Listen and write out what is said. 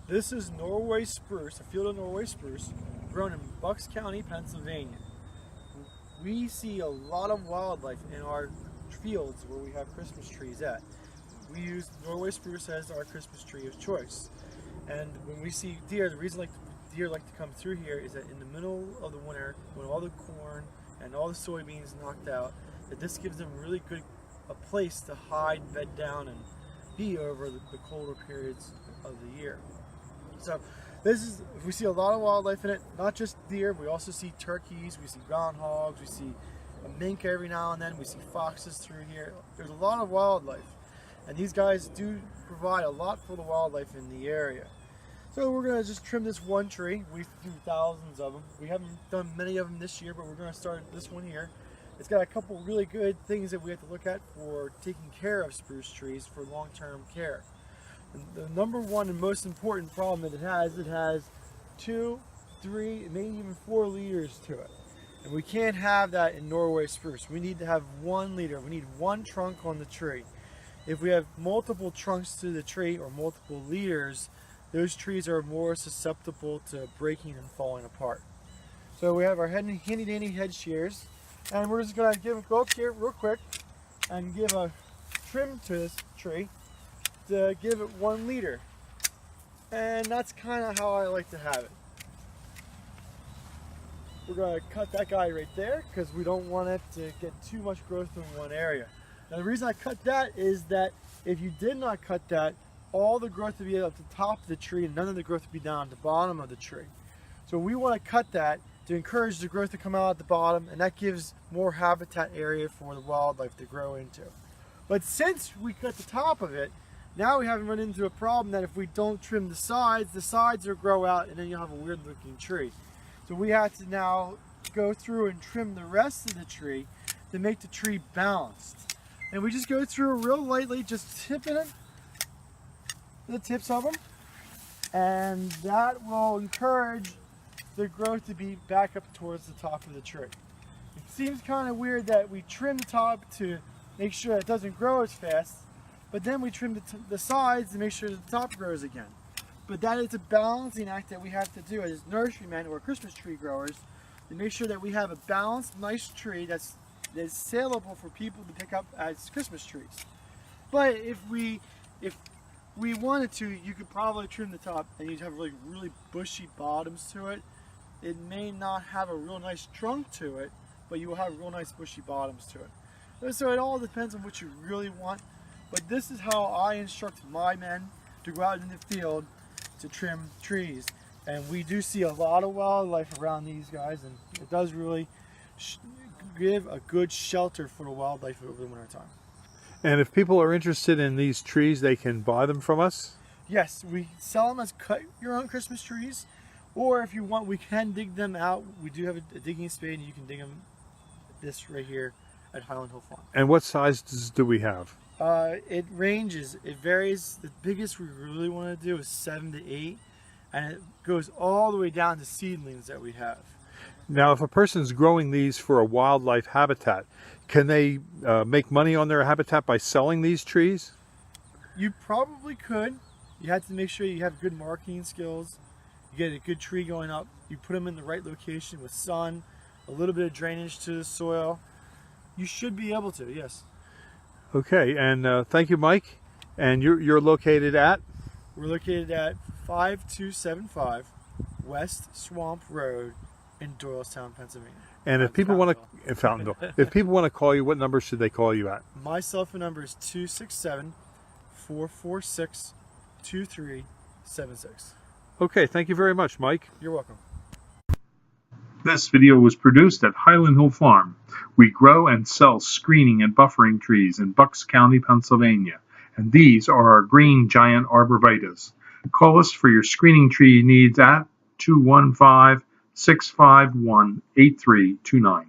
This is Norway spruce, a field of Norway spruce, grown in Bucks County, Pennsylvania. We see a lot of wildlife in our fields where we have Christmas trees at. We use Norway spruce as our Christmas tree of choice. And when we see deer, the reason deer like to come through here is that in the middle of the winter, when all the corn and all the soybeans knocked out, that this gives them really good a place to hide, bed down, and be over the colder periods of the year. So we see a lot of wildlife in it, not just deer. We also see turkeys, we see groundhogs, we see a mink every now and then, we see foxes through here. There's a lot of wildlife, and these guys do provide a lot for the wildlife in the area. So we're going to just trim this one tree. We do thousands of them. We haven't done many of them this year, but we're going to start this one here. It's got a couple really good things that we have to look at for taking care of spruce trees for long-term care. The number one and most important problem that it has 2, 3, maybe even 4 leaders to it. And we can't have that in Norway spruce. We need to have 1 leader. We need 1 trunk on the tree. If we have multiple trunks to the tree or multiple leaders, those trees are more susceptible to breaking and falling apart. So we have our handy dandy head shears, and we're just going to go up here real quick and give a trim to this tree to give it 1 leader. And that's kind of how I like to have it. We're going to cut that guy right there because we don't want it to get too much growth in one area. Now the reason I cut that is that if you did not cut that, all the growth would be up the top of the tree and none of the growth would be down at the bottom of the tree. So we want to cut that to encourage the growth to come out at the bottom, and that gives more habitat area for the wildlife to grow into. But since we cut the top of it, now we haven't run into a problem that if we don't trim the sides will grow out and then you'll have a weird looking tree. So we have to now go through and trim the rest of the tree to make the tree balanced. And we just go through real lightly, just tipping it, the tips of them, and that will encourage the growth to be back up towards the top of the tree. It seems kind of weird that we trim the top to make sure it doesn't grow as fast, but then we trim the sides to make sure the top grows again. But that is a balancing act that we have to do as nurserymen or Christmas tree growers to make sure that we have a balanced, nice tree that's saleable for people to pick up as Christmas trees. But if we wanted to, you could probably trim the top and you'd have really bushy bottoms to it. It may not have a real nice trunk to it, but you will have real nice bushy bottoms to it. So it all depends on what you really want. But this is how I instruct my men to go out in the field to trim trees. And we do see a lot of wildlife around these guys, and it does really give a good shelter for the wildlife over the winter time. And if people are interested in these trees, they can buy them from us? Yes, we sell them as cut your own Christmas trees, or if you want, we can dig them out. We do have a digging spade, and you can dig them this right here at Highland Hill Farm. And what sizes do we have? It ranges, it varies. The biggest we really want to do is 7 to 8, and it goes all the way down to seedlings that we have. Now, if a person's growing these for a wildlife habitat, can they make money on their habitat by selling these trees? You probably could. You have to make sure you have good marketing skills. You get a good tree going up. You put them in the right location with sun, a little bit of drainage to the soil. You should be able to, yes. Okay, and thank you, Mike. And you're located at? We're located at 5275 West Swamp Road in Doylestown, Pennsylvania. And if people want to, in Fountainville, if people want to call you, what number should they call you at? My cell phone number is 267-446-2376. Okay, thank you very much, Mike. You're welcome. This video was produced at Highland Hill Farm. We grow and sell screening and buffering trees in Bucks County, Pennsylvania, and these are our green giant arborvitaes. Call us for your screening tree needs at 215-651-8329.